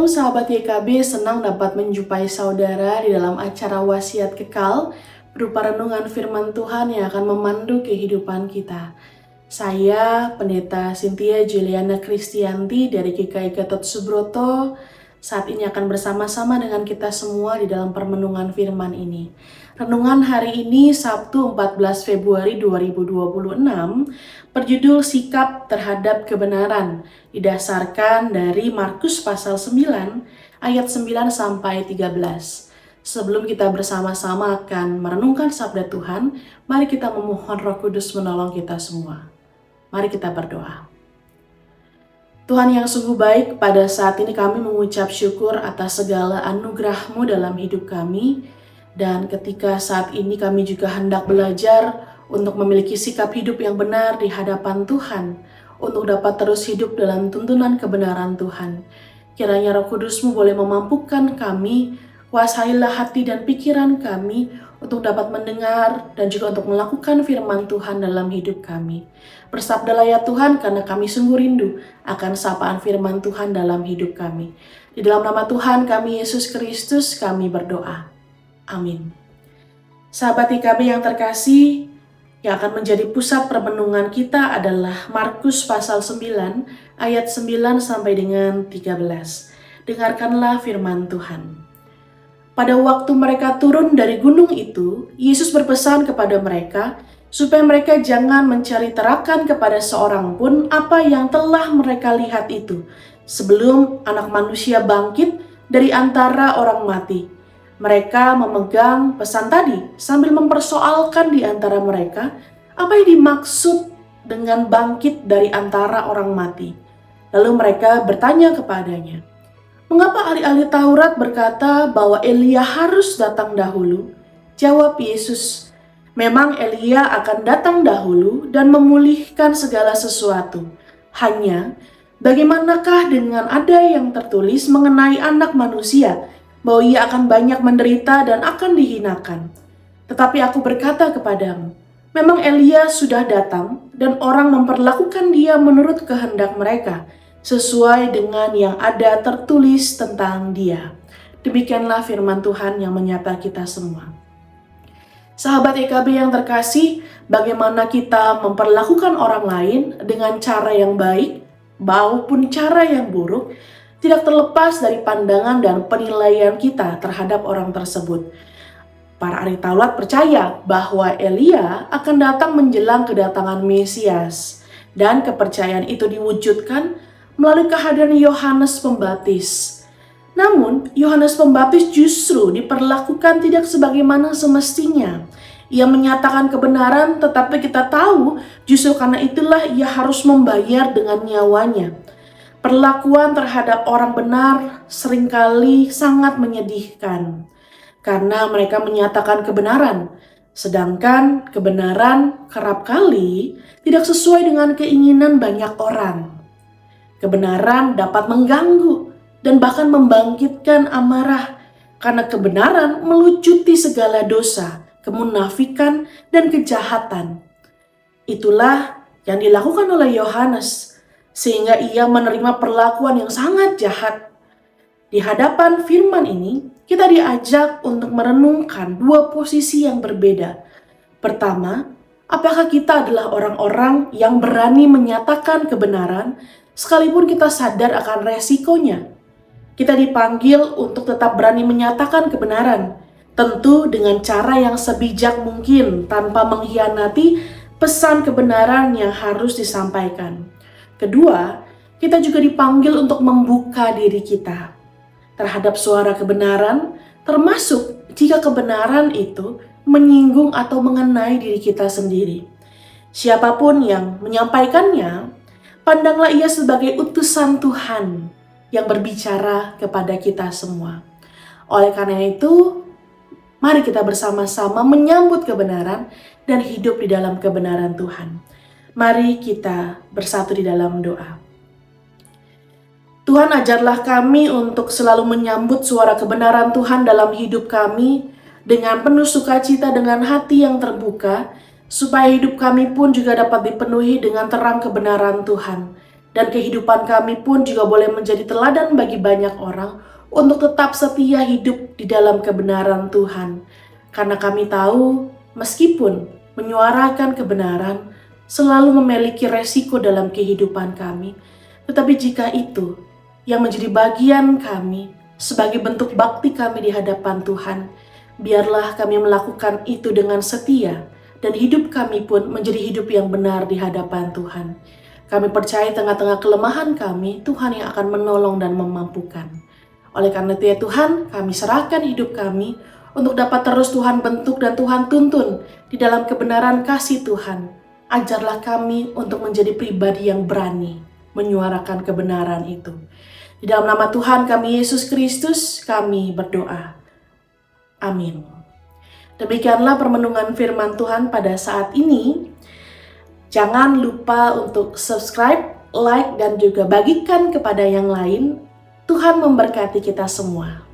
sahabat YKB, senang dapat menjumpai saudara di dalam acara Wasiat Kekal berupa renungan firman Tuhan yang akan memandu kehidupan kita. Saya Pendeta Cynthia Juliana Kristianti dari GKI Gatot Subroto saat ini akan bersama-sama dengan kita semua di dalam permenungan firman ini. Renungan hari ini Sabtu 14 Februari 2026 berjudul Sikap Terhadap Kebenaran, didasarkan dari Markus pasal 9 ayat 9 sampai 13. Sebelum kita bersama-sama akan merenungkan sabda Tuhan, mari kita memohon Roh Kudus menolong kita semua. Mari kita berdoa. Tuhan yang sungguh baik, pada saat ini kami mengucap syukur atas segala anugerah-Mu dalam hidup kami. Dan ketika saat ini kami juga hendak belajar untuk memiliki sikap hidup yang benar di hadapan Tuhan, untuk dapat terus hidup dalam tuntunan kebenaran Tuhan. Kiranya Roh Kudus-Mu boleh memampukan kami, kuasailah hati dan pikiran kami untuk dapat mendengar dan juga untuk melakukan firman Tuhan dalam hidup kami. Bersabdalah ya Tuhan, karena kami sungguh rindu akan sapaan firman Tuhan dalam hidup kami. Di dalam nama Tuhan kami Yesus Kristus kami berdoa. Amin. Sahabat YKB yang terkasih, yang akan menjadi pusat permenungan kita adalah Markus pasal 9 ayat 9 sampai dengan 13. Dengarkanlah firman Tuhan. Pada waktu mereka turun dari gunung itu, Yesus berpesan kepada mereka supaya mereka jangan mencari terakan kepada seorang pun apa yang telah mereka lihat itu, sebelum Anak Manusia bangkit dari antara orang mati. Mereka memegang pesan tadi sambil mempersoalkan di antara mereka apa yang dimaksud dengan bangkit dari antara orang mati. Lalu mereka bertanya kepadanya, "Mengapa ahli-ahli Taurat berkata bahwa Elia harus datang dahulu?" Jawab Yesus, "Memang Elia akan datang dahulu dan memulihkan segala sesuatu. Hanya, bagaimanakah dengan ada yang tertulis mengenai Anak Manusia, bahwa ia akan banyak menderita dan akan dihinakan. Tetapi aku berkata kepadamu, memang Elia sudah datang dan orang memperlakukan dia menurut kehendak mereka, sesuai dengan yang ada tertulis tentang dia." Demikianlah firman Tuhan yang menyapa kita semua. Sahabat YKB yang terkasih, bagaimana kita memperlakukan orang lain dengan cara yang baik maupun cara yang buruk tidak terlepas dari pandangan dan penilaian kita terhadap orang tersebut. Para ahli Taurat percaya bahwa Elia akan datang menjelang kedatangan Mesias, dan kepercayaan itu diwujudkan melalui kehadiran Yohanes Pembaptis. Namun, Yohanes Pembaptis justru diperlakukan tidak sebagaimana semestinya. Ia menyatakan kebenaran, tetapi kita tahu justru karena itulah ia harus membayar dengan nyawanya. Perlakuan terhadap orang benar seringkali sangat menyedihkan karena mereka menyatakan kebenaran, sedangkan kebenaran kerap kali tidak sesuai dengan keinginan banyak orang. Kebenaran dapat mengganggu dan bahkan membangkitkan amarah karena kebenaran melucuti segala dosa, kemunafikan, dan kejahatan. Itulah yang dilakukan oleh Yohanes, sehingga ia menerima perlakuan yang sangat jahat. Di hadapan firman ini, kita diajak untuk merenungkan dua posisi yang berbeda. Pertama, apakah kita adalah orang-orang yang berani menyatakan kebenaran sekalipun kita sadar akan resikonya? Kita dipanggil untuk tetap berani menyatakan kebenaran, tentu dengan cara yang sebijak mungkin tanpa mengkhianati pesan kebenaran yang harus disampaikan. Kedua, kita juga dipanggil untuk membuka diri kita terhadap suara kebenaran, termasuk jika kebenaran itu menyinggung atau mengenai diri kita sendiri. Siapapun yang menyampaikannya, pandanglah ia sebagai utusan Tuhan yang berbicara kepada kita semua. Oleh karena itu, mari kita bersama-sama menyambut kebenaran dan hidup di dalam kebenaran Tuhan. Mari kita bersatu di dalam doa. Tuhan, ajarlah kami untuk selalu menyambut suara kebenaran Tuhan dalam hidup kami dengan penuh sukacita, dengan hati yang terbuka, supaya hidup kami pun juga dapat dipenuhi dengan terang kebenaran Tuhan. Dan kehidupan kami pun juga boleh menjadi teladan bagi banyak orang untuk tetap setia hidup di dalam kebenaran Tuhan. Karena kami tahu, meskipun menyuarakan kebenaran selalu memiliki resiko dalam kehidupan kami, tetapi jika itu yang menjadi bagian kami sebagai bentuk bakti kami di hadapan Tuhan, biarlah kami melakukan itu dengan setia, dan hidup kami pun menjadi hidup yang benar di hadapan Tuhan. Kami percaya tengah-tengah kelemahan kami, Tuhan yang akan menolong dan memampukan. Oleh karena itu ya Tuhan, kami serahkan hidup kami untuk dapat terus Tuhan bentuk dan Tuhan tuntun di dalam kebenaran kasih Tuhan. Ajarlah kami untuk menjadi pribadi yang berani menyuarakan kebenaran itu. Di dalam nama Tuhan kami Yesus Kristus, kami berdoa. Amin. Demikianlah permenungan firman Tuhan pada saat ini. Jangan lupa untuk subscribe, like, dan juga bagikan kepada yang lain. Tuhan memberkati kita semua.